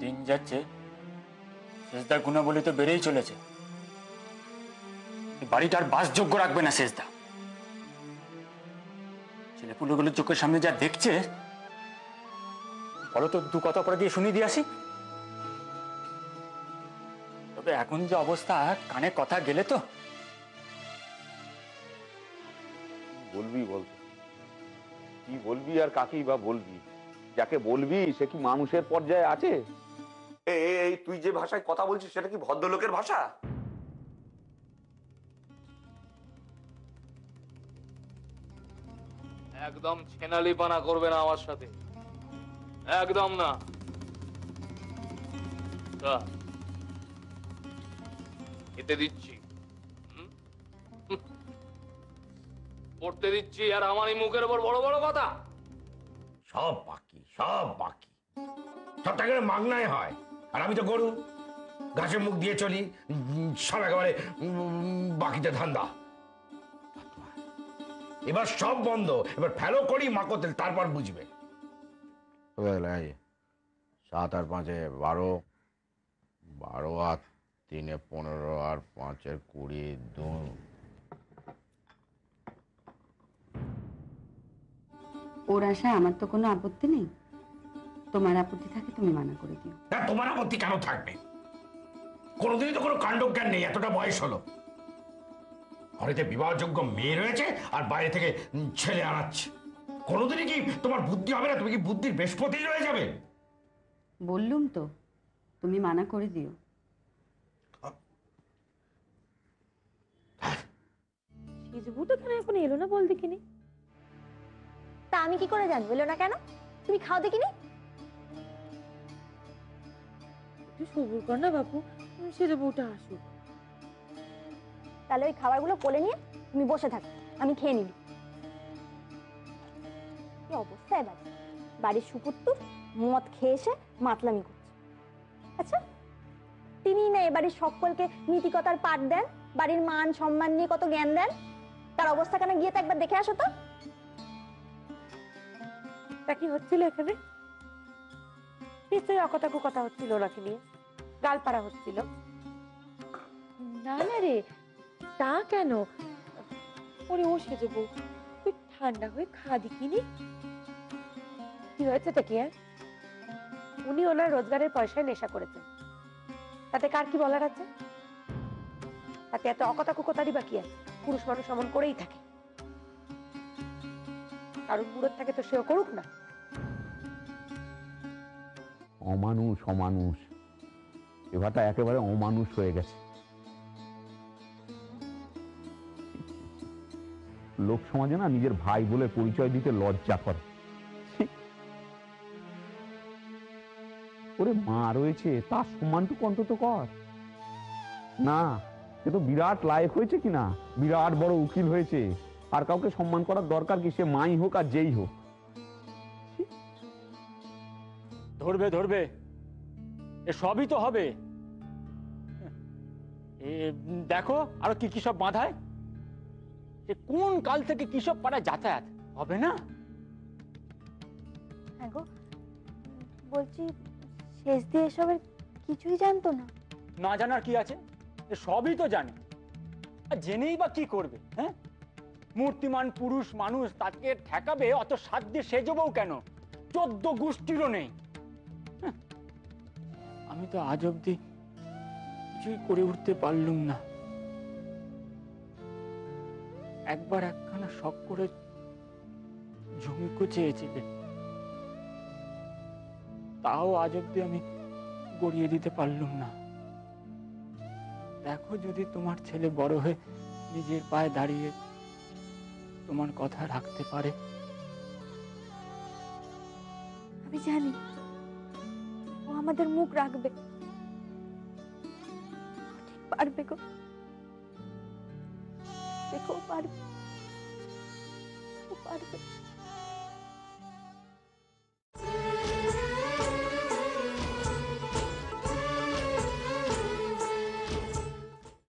দিন যাচ্ছে শেষদার গুণাবলী তো বেড়েই চলেছে। বাড়িটার বাসযোগ্য রাখবে না শেষদা। ছেলেপুলেগুলো চোখের সামনে যা দেখছে, বলো তো দু কথা পরে দিয়ে শুনিয়ে দিয়ে আসি। তবে এখন যে অবস্থা, কানে কথা গেলে তো। বলবি বলতো, কি বলবি আর কাকেই বা বলবি? যাকে বলবি সে কি মানুষের পর্যায়ে আছে? এই তুই যে ভাষায় কথা বলছিস সেটা কি ভদ্রলোকের ভাষা? একদম ছেনালিপানা করবে না আমার সাথে, একদম না। খেতে দিচ্ছি, পড়তে দিচ্ছি, আর আমারই মুখের উপর বড় বড় কথা। সব বাকি, সব বাকি, সবটা একেবারে মাগনায় হয়। আর আমি তো গরু, ঘাসে মুখ দিয়ে চলি, সব একেবারে বাকিতে ধান্দা। এবার সব বন্ধ, এবার ফেলো করি মাকতেল, তারপর বুঝবে। 7 আর 5 12, 12 আর 3 15 আর 5 20, 2। ওর আশায় আমার তো কোনো আপত্তি নেই। তোমার আপত্তি থাকে তুমি মানা করে দিও। তোমার আপত্তি কেন থাকবে? কোনোদিনই তো কোনো কাণ্ডজ্ঞান নেই, এতটা বয়স হলো। ঘরেতে বিবাহযোগ্য মেয়ে রয়েছে আর বাইরে থেকে ছেলে আনাচ্ছে। কোনোদিনই কি তোমার বুদ্ধি হবে না? তুমি কি বুদ্ধির বৃহস্পতি রয়ে যাবে? বললুম তো, তুমি মানা করে দিও। সেজবুটা কেন এখন এলো না বল দেখিনি? তা আমি কি করে জানবো এলো না কেন? তুমি খাও দেখিনি। তুই সবুর কর না বাপু, সেজবুটা আসুক। তাহলে ওই খাবারগুলো কোলে নিয়ে তুমি বসে থাকো, আমি খেয়ে নিবি। কি অবস্থা এবার, বাড়ির সুপুত্তর মদ খেয়ে এসে মাতলামি করছে। আচ্ছা, তিনি না এবাড়ির সকলকে নীতিকতার পাঠ দেন, বাড়ির মান সম্মান নিয়ে কত জ্ঞান দেন। তার অবস্থা কেন গিয়ে তো একবার দেখে আসো তো। তা কি হচ্ছিল এখানে? নিশ্চয়ই অকথাকু কথা হচ্ছিল ওনাকে নিয়ে, গালপাড়া হচ্ছিল। না না রে, তা কেন? ওরে ও সেজবু, তুই ঠান্ডা হয়ে খা দেখিনি। কি হয়েছে কি? উনি ওনার রোজগারের পয়সায় নেশা করেছেন, তাতে কার কি বলার আছে? তাতে এত অকথাকুকতারই বা কি আছে? পুরুষ মানুষ অমন করেই থাকে, কারণ বুড়োর থাকে তো সেও করুক না। অমানুষ অমানুষ, এবারটা একেবারে অমানুষ হয়ে গেছে। লোক সমাজে না নিজের ভাই বলে পরিচয় দিতে লজ্জা করে। ওরে মা রয়েছে, তার সম্মানটুকু অন্তত কর না। সে তো বিরাট লায়ক হয়েছে কিনা, বিরাট বড় উকিল হয়েছে, আর কাউকে সম্মান করার দরকার কি? সে মাই হোক আর যেই হোক। ধরবে ধরবে, এ সবই তো হবে। দেখো আরো কি কি সব বাঁধায়, কোন কাল থেকে কি সব পাড়ায় যাতায়াত হবে না। হ্যাঁ গো, বলছি শেষ দিয়ে এসবের কিছুই জানতো না? না জানার কি আছে, সবই তো জানে। আর জেনেই বা কি করবে? হ্যাঁ, মূর্তিমান পুরুষ মানুষ, তাকে ঠেকাবে অত সাধ্য সেজবও কেন? 14 গোষ্ঠীরও নেই। আমি তো আজ অব্দি কিছুই করে উঠতে পারলুম না। একবার একখানা শখ করে জমি চেয়েছিলেন, তাও আজ অব্দি আমি গড়িয়ে দিতে পারলুম না। দেখো, যদি তোমার ছেলে বড় হয়ে নিজের পায়ে দাঁড়িয়ে তোমার কথা রাখতে পারে। আমি জানি ও আমাদের মুখ রাখবে, পারবে গো, দেখো পারবে, ও পারবে।